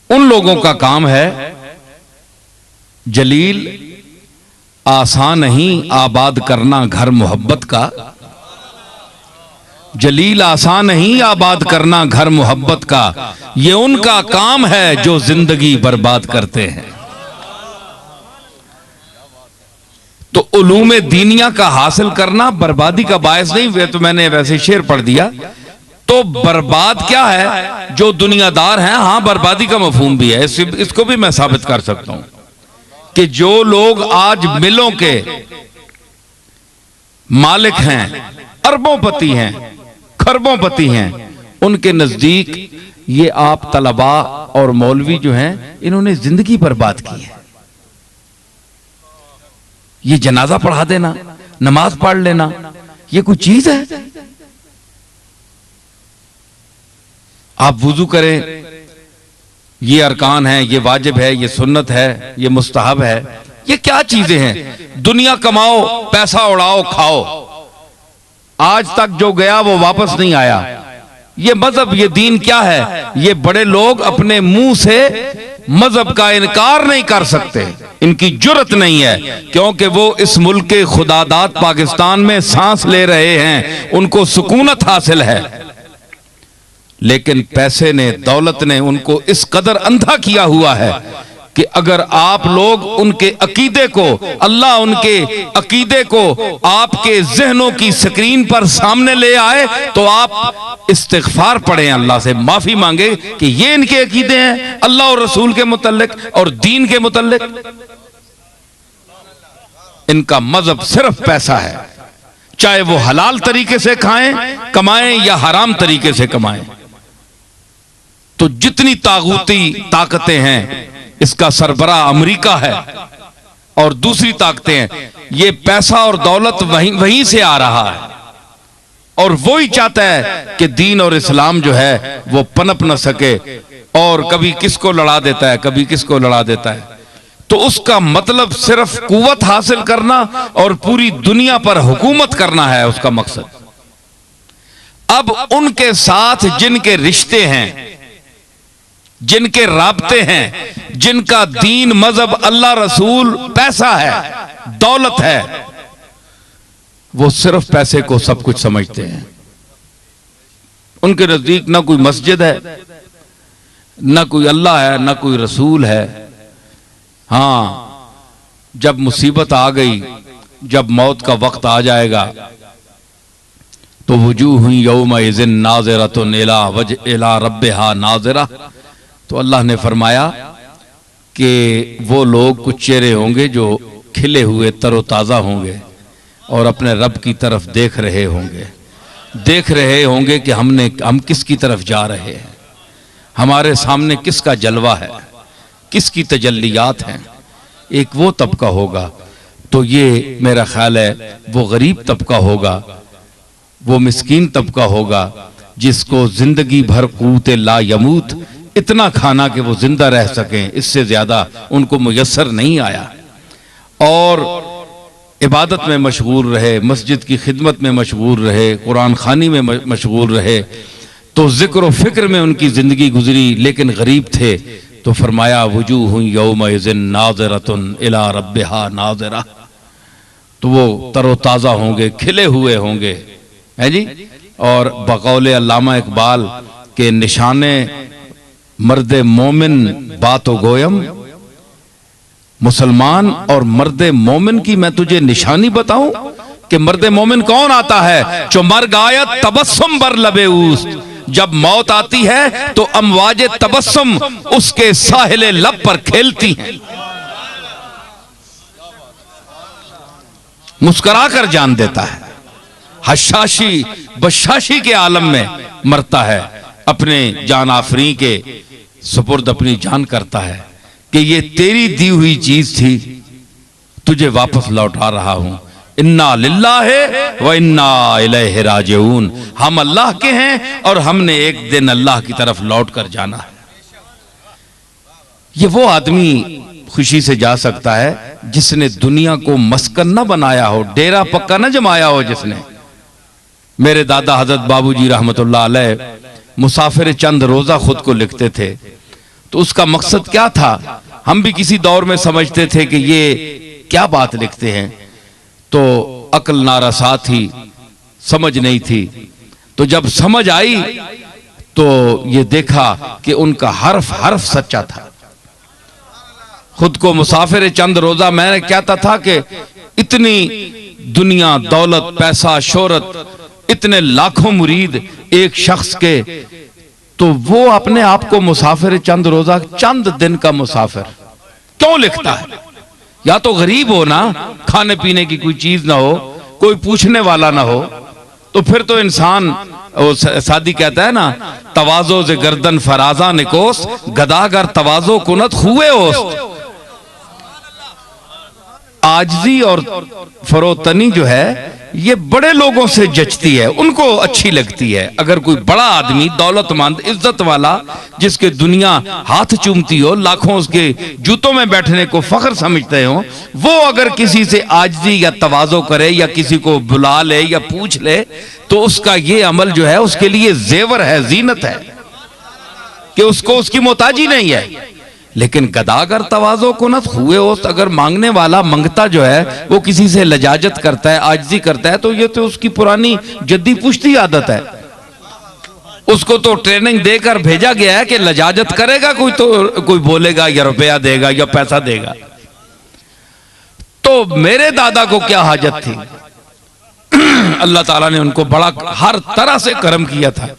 उन लोगों का काम है जलील आसान नहीं आबाद करना घर मोहब्बत का। जलील आसान नहीं आबाद करना घर मोहब्बत का, ये उनका काम है जो जिंदगी बर्बाद करते हैं। तो उलूम दीनिया का हासिल करना बर्बादी का बायस नहीं हुए। तो मैंने वैसे शेर पढ़ दिया। तो बर्बाद क्या है? जो दुनियादार हैं, हां बर्बादी का मफहूम भी है, इसको भी मैं साबित कर सकता हूं कि जो लोग आज मिलों के मालिक हैं, अरबोंपति हैं, खरबोंपति हैं, उनके नजदीक ये आप तलबा और मौलवी जो हैं, इन्होंने जिंदगी बर्बाद की है। ये जनाजा पढ़ा देना, नमाज पढ़ लेना, ये कोई चीज है? आप वुजू करें, ये अरकान है, ये वाजिब है, ये सुन्नत है, ये मुस्तहब है, ये क्या चीजें हैं? दुनिया कमाओ, पैसा उड़ाओ, खाओ। आज तक जो गया वो वापस नहीं आया। ये मजहब, ये दीन क्या है? ये बड़े लोग अपने मुंह से मजहब का इनकार नहीं कर सकते, इनकी जुर्रत नहीं है, क्योंकि वो इस मुल्क के खुदादाद पाकिस्तान में सांस ले रहे हैं, उनको सुकूनत हासिल है। लेकिन पैसे ने, दौलत ने उनको इस कदर अंधा किया हुआ है कि अगर आप लोग उनके अकीदे को, अल्लाह उनके अकीदे को आपके जहनों की स्क्रीन पर सामने ले आए तो आप इस्तिग़फ़ार पढ़ें, अल्लाह से माफी मांगे कि ये इनके अकीदे हैं अल्लाह और रसूल के मुतल्लिक और दीन के मुतल्लिक। इनका मजहब सिर्फ पैसा है, चाहे वो हलाल तरीके से खाएं, कमाएं या हराम तरीके से कमाएं। तो जितनी तागूती ताकतें हैं, इसका सरबराह अमेरिका है और दूसरी ताकतें हैं, ये पैसा और दौलत वहीं से आ रहा है और वो ही चाहता है कि दीन और इस्लाम जो है वो पनप न सके और कभी किसको लड़ा देता है, कभी किसको लड़ा देता है। तो उसका मतलब सिर्फ कुव्वत हासिल करना और पूरी दुनिया पर हुकूमत करना है उसका मकसद। अब उनके साथ जिनके रिश्ते हैं, जिनके राब्ते हैं, जिनका दीन, मजहब, अल्लाह, रसूल, पैसा है, दौलत है, वो सिर्फ पैसे को सब कुछ समझते हैं। उनके नजदीक ना कोई मस्जिद है, ना कोई अल्लाह है, ना कोई रसूल है। हां, जब मुसीबत आ गई, जब मौत का वक्त आ जाएगा तो वजूह यौमइज़िन नाज़िरतुन इला रब्बिहा नाज़िरा। तो अल्लाह ने फरमाया कि वो लोग, कुछ चेहरे होंगे जो खिले हुए तरोताज़ा होंगे और अपने रब की तरफ देख रहे होंगे कि हम किसकी तरफ जा रहे हैं, हमारे सामने किसका जलवा है, किसकी तजल्लियात हैं। एक वो तबका होगा, तो ये मेरा ख्याल है वो गरीब तबका होगा, वो मिस्कीन तबका होगा जिसको जिंदगी भर क़ुव्वत ला यमूत, इतना खाना कि वो जिंदा रह सकें, इससे ज्यादा उनको मुयस्सर नहीं आया, और इबादत में मशगूल रहे, मस्जिद की खिदमत में मशगूल रहे, कुरान खानी में मशगूल रहे, तो जिक्र व फिक्र में उनकी जिंदगी गुजरी, लेकिन गरीब थे। तो फरमाया वजूह यौमइज़िन नाज़िरतुन इला रब्बिहा नाज़िरा। तो वो तरोताज़ा होंगे, खिले हुए होंगे, है जी। और बकौले अल्लामा इकबाल के निशाने मर्द मोमिन बातो गोयम, मुसलमान और मर्द मोमिन की मैं तुझे निशानी बताऊं कि मर्द मोमिन कौन आता है? जो मर गायत तबस्सुम बर लबे उस्त, जब मौत आती है तो अमवाजे तबस्सुम उसके साहिले लब पर खेलती हैं, मुस्कुरा कर जान देता है। हशाशी बशाशी के आलम में मरता है, अपने जान आफरी के सुपुर्द अपनी जान करता है कि ये तेरी दी हुई चीज थी, तुझे वापस लौटा रहा हूं। इन्ना लिल्लाहि व इन्ना इलैहि राजिऊन, हम अल्लाह के हैं और हमने एक दिन अल्लाह की तरफ लौट कर जाना है। ये वो आदमी खुशी से जा सकता है जिसने दुनिया को मस्कन न बनाया हो, डेरा पक्का न जमाया हो। जिसने, मेरे दादा हजरत बाबूजी रहमतुल्लाह अलैह मुसाफिर चंद रोजा खुद को लिखते थे। तो उसका मकसद क्या था? हम भी किसी दौर में समझते थे कि ये क्या बात लिखते हैं, तो अक्ल नारसा थी, समझ नहीं थी। तो जब समझ आई तो ये देखा कि उनका हर्फ हर्फ सच्चा था। खुद को मुसाफिर चंद रोजा मैंने कहता था कि इतनी दुनिया, दौलत, पैसा, शोहरत, इतने लाखों मुरीद एक शख्स के, तो वो अपने आप को मुसाफिर चंद रोजा, चंद दिन का मुसाफिर क्यों लिखता है? या तो गरीब हो ना, खाने पीने की कोई चीज ना हो, कोई पूछने वाला ना हो, तो फिर तो इंसान, वो सादी कहता है ना, तवाजो से गर्दन फराजा निकोस, गदागर तवाजो कुनत हुए ओस्त। आजजी और फरोतनी जो है ये बड़े लोगों से जचती है, उनको अच्छी लगती है। अगर कोई बड़ा आदमी, दौलतमंद, इज्जत वाला, जिसके दुनिया हाथ चूमती हो, लाखों उसके जूतों में बैठने को फख्र समझते हो, वो अगर किसी से आजजी या तवाज़ो करे या किसी को बुला ले या पूछ ले, तो उसका ये अमल जो है उसके लिए जेवर है, जीनत है, कि उसको उसकी मोहताजी नहीं है। लेकिन गदागर तवाज़ो कुनत हुए हो, अगर मांगने वाला, मंगता जो है वो किसी से लजाजत करता है, आजिज़ी करता है, तो ये तो उसकी पुरानी जद्दी पुश्ती आदत है। उसको तो ट्रेनिंग देकर भेजा गया है कि लजाजत करेगा कोई तो कोई बोलेगा या रुपया देगा या पैसा देगा। तो मेरे दादा को क्या हाजत थी? अल्लाह ताला ने उनको बड़ा हर तरह से करम किया था,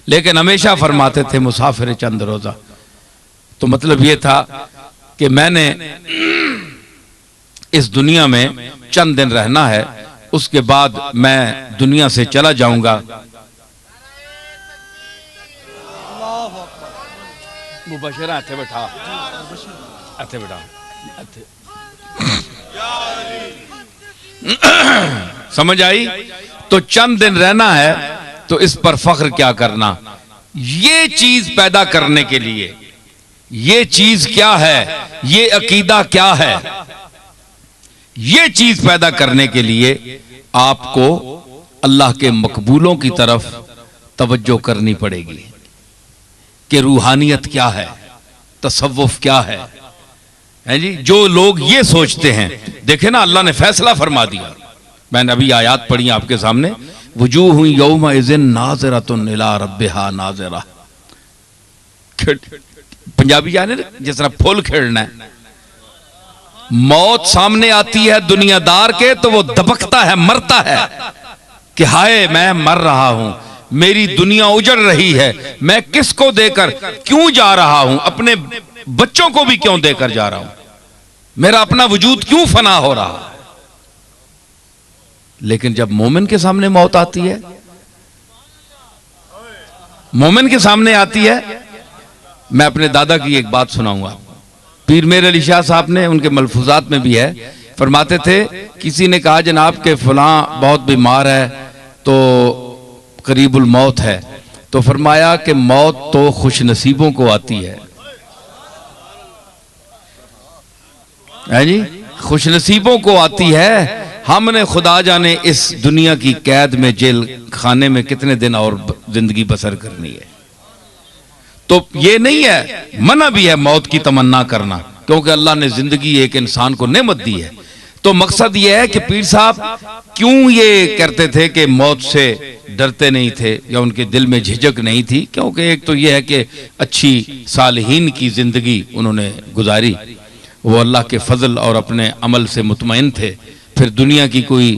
लेकिन हमेशा फरमाते थे मुसाफिर चंद रोजा। तो मतलब ये था कि मैंने इस दुनिया में चंद दिन रहना है, उसके बाद मैं दुनिया से चला जाऊंगा। मुबशरा इत्थे बैठा, इत्थे बैठा, समझ आई? तो चंद दिन रहना है, तो इस पर फख्र क्या करना? ये चीज पैदा करने के लिए, ये चीज क्या है, ये अकीदा क्या है, ये चीज पैदा करने के लिए आपको अल्लाह के मकबूलों की तरफ तवज्जो करनी पड़ेगी कि रूहानियत क्या है, तसव्वुफ क्या है जी। जो लोग ये सोचते हैं, देखे ना, अल्लाह ने फैसला फरमा दिया। मैंने अभी आयात पढ़ी आपके सामने, वजूह यौमा इज़िन नाज़िरतुन इला रब्बिहा नाज़िरा। पंजाबी जाने जिस तरह फुल खेलना है, मौत सामने आती है दुनियादार के तो वो दबकता है, मरता है कि हाय मैं मर रहा हूं, मेरी दुनिया उजड़ रही है, मैं किसको देकर क्यों जा रहा हूं, अपने बच्चों को भी क्यों देकर जा रहा हूं, मेरा अपना वजूद क्यों फना हो रहा है। लेकिन जब मोमिन के सामने मौत आती है, मोमिन के सामने आती है, मैं अपने दादा की एक बात सुनाऊंगा। पीर मेर अली शाह साहब ने, उनके मलफूजात में भी है, फरमाते थे, किसी ने कहा जनाब के फलां बहुत बीमार है तो करीबुल मौत है, तो फरमाया कि मौत तो खुश नसीबों को आती है जी, खुश नसीबों को आती है। हमने खुदा जाने इस दुनिया की कैद में, जेल खाने में कितने दिन और जिंदगी बसर करनी है। तो ये नहीं है, मना भी है मौत की तमन्ना करना, क्योंकि अल्लाह ने जिंदगी एक इंसान को नेमत दी है। तो मकसद ये है कि पीर साहब क्यों ये करते थे कि मौत से डरते नहीं थे या उनके दिल में झिझक नहीं थी, क्योंकि एक तो ये है कि अच्छी सालिहीन की जिंदगी उन्होंने गुजारी, वो अल्लाह के फजल और अपने अमल से मुतमईन थे। फिर दुनिया की कोई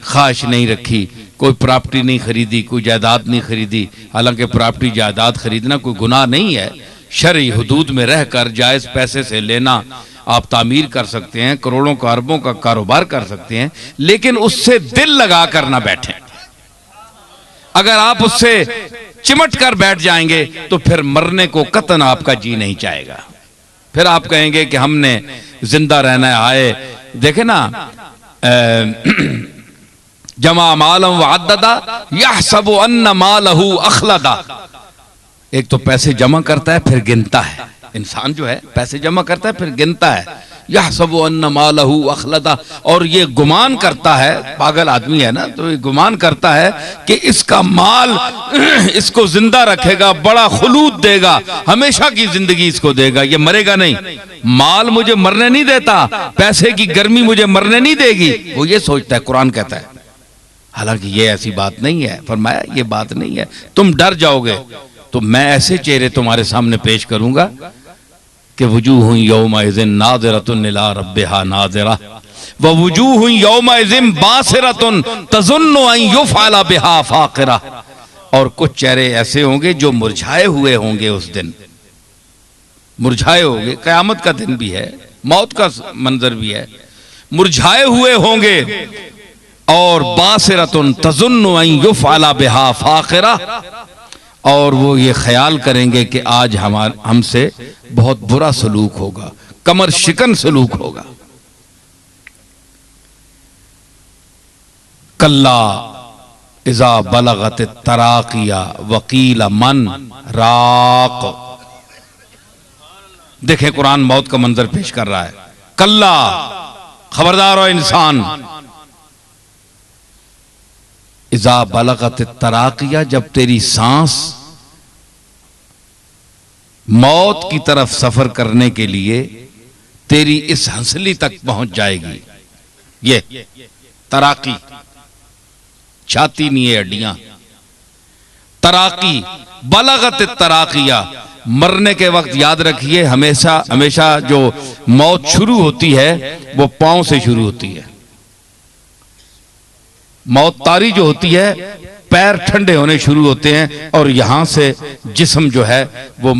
ख्वाहिश नहीं रखी, कोई प्रॉपर्टी नहीं खरीदी, कोई जायदाद नहीं खरीदी। हालांकि प्रॉपर्टी जायदाद खरीदना कोई गुनाह नहीं है, शरई हुदूद में रहकर जायज पैसे से लेना आप तामीर कर सकते हैं, करोड़ों का अरबों का कारोबार कर सकते हैं, लेकिन उससे दिल लगा कर ना बैठें। अगर आप उससे चिमट कर बैठ जाएंगे तो फिर मरने को कतन आपका जी नहीं चाहेगा। फिर आप कहेंगे कि हमने जिंदा रहना है। आए देखे ना, जमा मालम वअद्ददा यहसबु अन्ना मालहू अखलदा। एक तो पैसे जमा करता है फिर गिनता है, इंसान जो है पैसे जमा करता है फिर गिनता है, यहसबु अन्ना मालहू अखलदा, और ये गुमान करता है, पागल आदमी है ना, तो ये गुमान करता है कि इसका माल इसको जिंदा रखेगा, बड़ा खुलूद देगा, हमेशा की जिंदगी इसको देगा, ये मरेगा नहीं। माल मुझे मरने नहीं देता, पैसे की गर्मी मुझे मरने नहीं देगी, वो ये सोचता है, कुरान कहता है। हालांकि ये ऐसी बात नहीं है, फरमाया ये बात नहीं है। तुम डर जाओगे तो मैं ऐसे चेहरे तुम्हारे सामने पेश करूंगा कि वजूह यौमइज़िन नाज़िरतुन इला रब्बिहा नाज़िरा व वजूह यौमइज़िन बासिरतुन तज़ुन्नु अन युफ़अला बिहा फ़ाक़िरा, और कुछ चेहरे ऐसे होंगे जो मुरझाए हुए होंगे, उस दिन मुरझाए होंगे। क़यामत का दिन भी है, मौत का मंजर भी है, मुरझाए हुए होंगे। और बासिरतुन तज़ुन्नु अन युफ़अला बिहा फ़ाक़िरा, और वो ये ख्याल करेंगे कि आज हमसे बहुत बुरा सलूक होगा, कमर शिकन सलूक होगा। कल्ला इज़ा बलगत तराकिया वकील मन राक। देखें कुरान मौत का मंजर पेश कर रहा है। कल्ला, खबरदार हो इंसान, इज़ा बलगत तराकिया, जब तेरी सांस मौत की तरफ सफर करने के लिए तेरी इस हंसली तक पहुंच जाएगी। ये तराकी, छाती नहीं है, हड्डियां, तराकी, बलगत तराकिया। मरने के वक्त याद रखिए, हमेशा हमेशा जो मौत शुरू होती है वो पांव से शुरू होती है। मौत तारी जो होती है, पैर ठंडे होने शुरू होते हैं और यहां से जिस्म जो है वो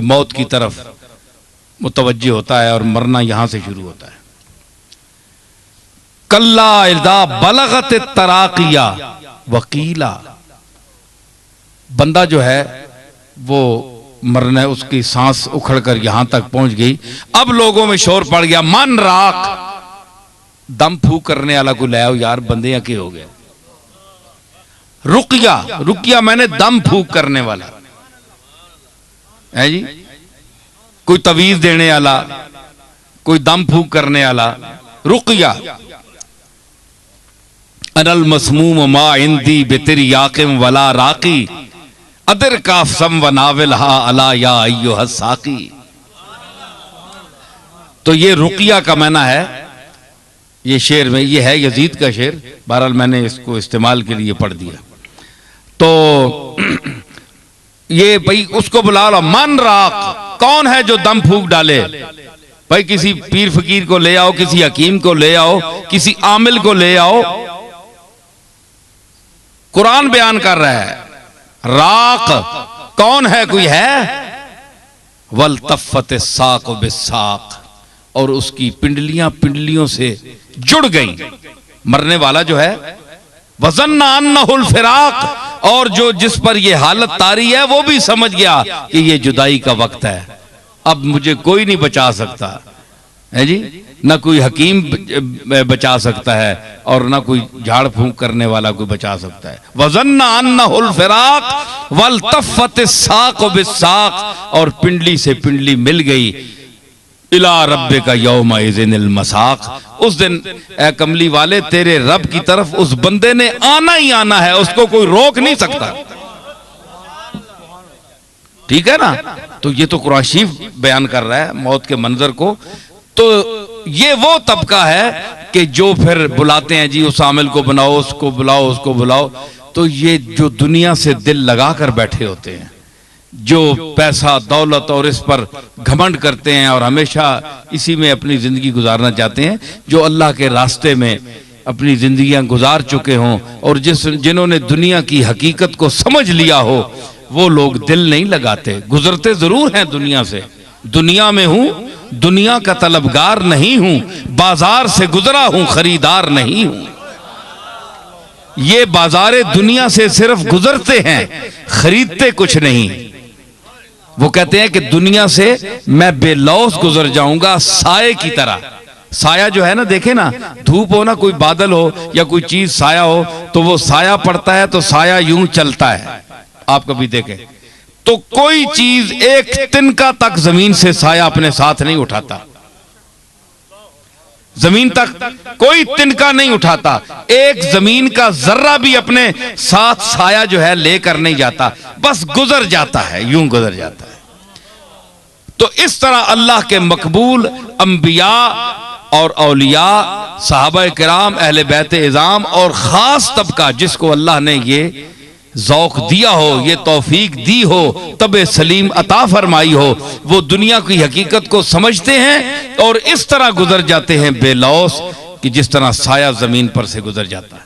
मौत की तरफ मुतवज्जे होता है और मरना यहां से शुरू होता है। कल्ला इज़ा बलगत तराकिया वकीला, बंदा जो है वो मरने, उसकी सांस उखड़कर यहां तक पहुंच गई। अब लोगों में शोर पड़ गया, मन राक, दम फूक करने वाला को ले आओ यार, बंदे या के हो गए। रुकिया, रुकिया मैंने दम फूक करने वाला है जी, कोई तवीज देने वाला, कोई दम फूक करने वाला। रुकिया अनल मसमूम मा इंदी बितिरी याकिम वला राकी अदर काफ सम व नाविल हा अला या अय्युह साकी। तो ये रुकिया का माना है, ये शेर में ये है यजीद का शेर, बहरहाल मैंने इसको इस्तेमाल के लिए पढ़ दिया। तो ये भाई उसको बुला लो, मन राक, कौन है जो दम फूक डाले? भाई किसी पीर फकीर को ले आओ, किसी हकीम को ले आओ, किसी आमिल को ले आओ। कुरान बयान कर रहा है राक कौन है, कोई है? वल तफ़त साक बिसाक, और उसकी पिंडलियां पिंडलियों से जुड़ गई। मरने वाला जो है, वज़न्ना अन्नहुल फिराक, और जो जिस पर ये हालत तारी है वो भी समझ गया कि ये जुदाई का वक्त है, अब मुझे कोई नहीं बचा सकता है जी, ना कोई हकीम बचा सकता है और ना कोई झाड़ फूंक करने वाला कोई बचा सकता है। वज़न्ना अन्नहुल फिराक वल तफ़त साक बिसाक, और पिंडली से पिंडली मिल गई। इला रब्बे का यौमइज़िनिल मसाक, उस दिन ए कमली वाले तेरे रब की तरफ उस बंदे ने आना ही आना है, उसको कोई रोक नहीं सकता। ठीक है ना? तो ये तो कुरान शरीफ बयान कर रहा है मौत के मंजर को। तो ये वो तबका है कि जो फिर बुलाते हैं जी उस आमिल को बनाओ, उसको बुलाओ, उसको बुलाओ। तो ये जो दुनिया से दिल लगा कर बैठे होते हैं, जो पैसा दौलत और इस पर घमंड करते हैं और हमेशा इसी में अपनी जिंदगी गुजारना चाहते हैं, जो अल्लाह के रास्ते में अपनी जिंदगियां गुजार चुके हों और जिन्होंने दुनिया की हकीकत को समझ लिया हो, वो लोग दिल नहीं लगाते। गुजरते जरूर हैं दुनिया से, दुनिया में हूं, दुनिया का तलबगार नहीं हूं, बाजार से गुजरा हूं, खरीदार नहीं हूं। ये बाजारे दुनिया से सिर्फ गुजरते हैं, खरीदते कुछ नहीं। वो कहते हैं कि दुनिया से मैं बेलौस गुजर जाऊंगा साये की तरह। साया जो है ना, देखे ना, धूप हो ना, कोई बादल हो या कोई चीज साया हो, तो वो साया पड़ता है तो साया यूं चलता है। आप कभी देखें तो कोई चीज एक तिनका तक जमीन से साया अपने साथ नहीं उठाता। जमीन तक कोई तिनका नहीं उठाता, एक जमीन का जर्रा भी अपने साथ साया जो है लेकर नहीं जाता, बस गुजर जाता है, यूं गुजर जाता है। तो इस तरह अल्लाह के मकबूल अंबिया और औलिया, सहाबा किराम, अहले बैत इज़ाम और खास तबका जिसको अल्लाह ने ये ज़ौक़ दिया हो, ये तौफीक दी हो, तबे सलीम अता फरमाई हो, वो दुनिया की हकीकत को समझते हैं और इस तरह गुजर जाते हैं बेलौस कि जिस तरह साया जमीन पर से गुजर जाता है।